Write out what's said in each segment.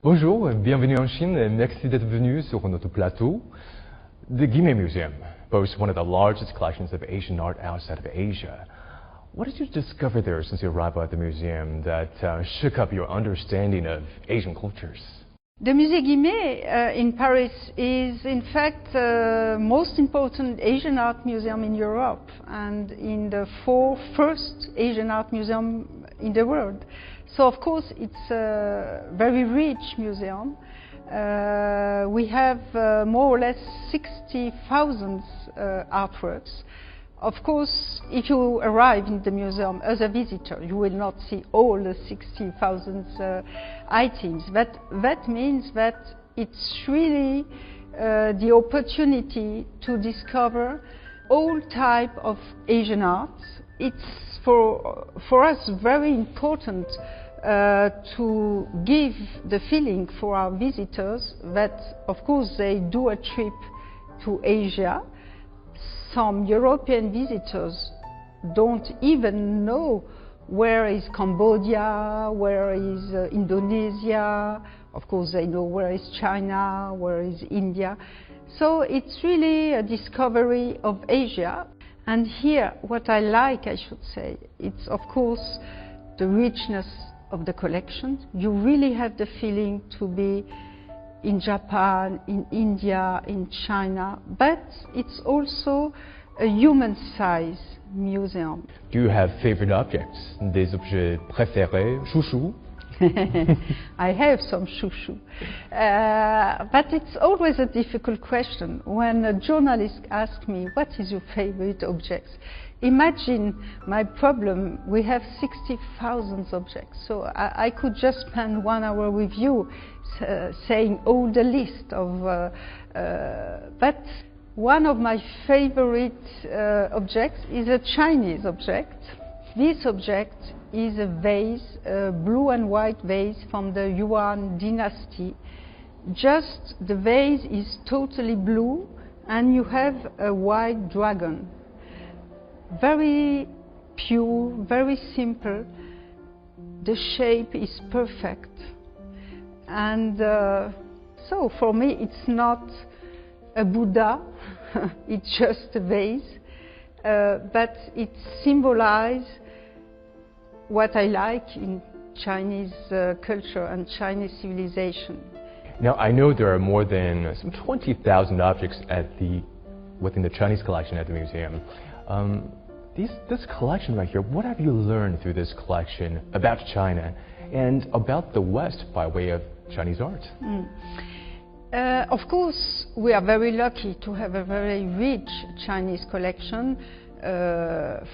Bonjour, bienvenue en Chine et merci d'être venu sur notre plateau. The Guimet Museum boasts one of the largest collections of Asian art outside of Asia. What did you discover there since your arrival at the museum that shook up your understanding of Asian cultures? The Musée Guimet in Paris is in fact the most important Asian art museum in Europe and in the first Asian art museum in the world. So of course it's a very rich museum. We have more or less 60,000 artworks. Of course, if you arrive in the museum as a visitor, you will not see all the 60,000 items. But that means that it's really the opportunity to discover all type of Asian art. It's for us very important to give the feeling for our visitors that, of course, they do a trip to Asia. Some European visitors don't even know where is Cambodia, where is Indonesia. Of course, they know where is China, where is India. So it's really a discovery of Asia. And here, what I like, I should say, it's of course the richness of the collection. You really have the feeling to be in Japan, in India, in China, but it's also a human-size museum. Do you have favorite objects? Des objets préférés, chouchou? I have some chouchou, but it's always a difficult question when a journalist asks me, what is your favorite object? Imagine my problem, we have 60,000 objects, so I could just spend 1 hour with you saying all the list of, but one of my favorite objects is a Chinese object. This object is a vase, a blue and white vase from the Yuan dynasty. Just the vase is totally blue and you have a white dragon. Very pure, very simple. The shape is perfect. And so for me it's not a Buddha, it's just a vase, but it symbolizes what I like in Chinese culture and Chinese civilization. Now, I know there are more than some 20,000 objects within the Chinese collection at the museum. This collection right here, what have you learned through this collection about China and about the West by way of Chinese art? Of course, we are very lucky to have a very rich Chinese collection.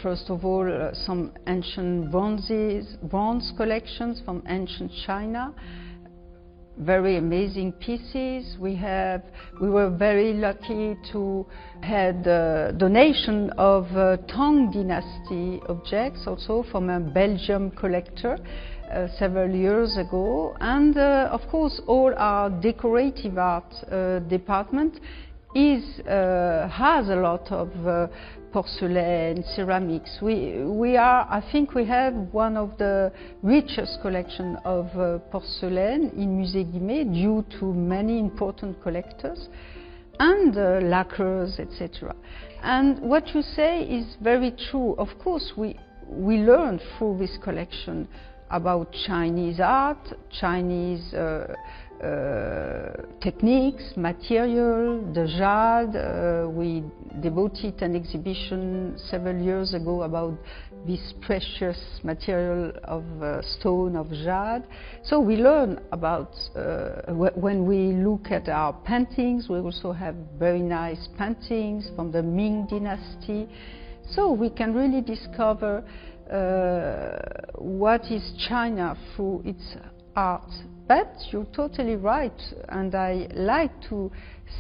First of all, some ancient bronze collections from ancient China. Very amazing pieces. We were very lucky to have the donation of Tang Dynasty objects, also from a Belgian collector several years ago. And of course, all our decorative art department has a lot of porcelain, ceramics. I think we have one of the richest collection of porcelain in Musée Guimet due to many important collectors and lacquers, etc. And what you say is very true. Of course, we learn through this collection about Chinese art, Chinese techniques, material, the jade. We devoted an exhibition several years ago about this precious material of stone of jade. So we learn about, when we look at our paintings, we also have very nice paintings from the Ming dynasty. So we can really discover what is China through its art. But you're totally right, and I like to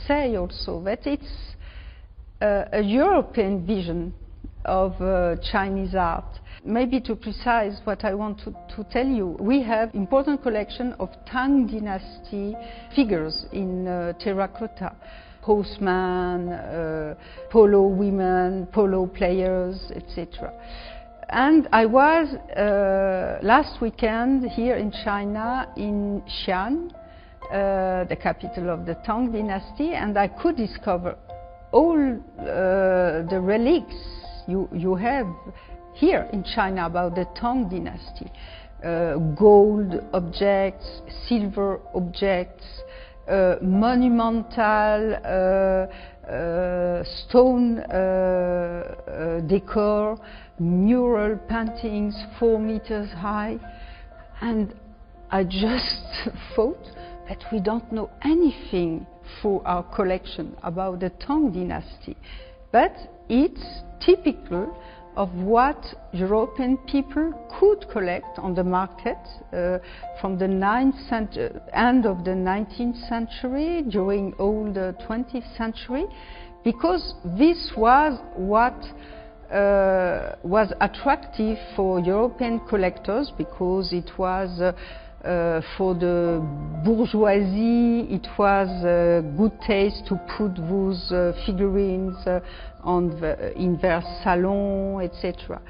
say also that it's a European vision of Chinese art. Maybe to precise what I want to tell you, we have important collection of Tang Dynasty figures in terracotta. Postman, polo women, polo players, etc. And I was last weekend here in China, in Xi'an, the capital of the Tang dynasty, and I could discover all the relics you have here in China about the Tang dynasty. Gold objects, silver objects, monumental stone decor, mural paintings 4 meters high, and I just thought that we don't know anything for our collection about the Tang dynasty, but it's typical of what European people could collect on the market from the end of the 19th century, during all the 20th century, because this was what was attractive for European collectors, because it was for the bourgeoisie, it was good taste to put those figurines in their salon, etc.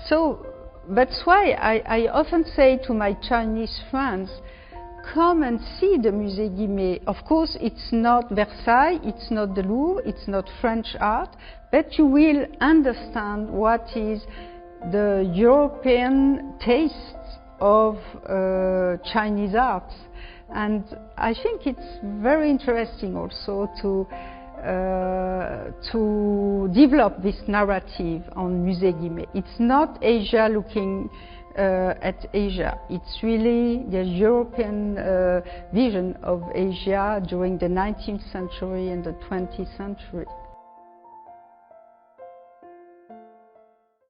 So that's why I often say to my Chinese friends, come and see the Musée Guimet. Of course, it's not Versailles, it's not the Louvre, it's not French art, but you will understand what is the European taste of Chinese art. And I think it's very interesting also to develop this narrative on Musée Guimet. It's not Asia looking at Asia. It's really the European vision of Asia during the 19th century and the 20th century.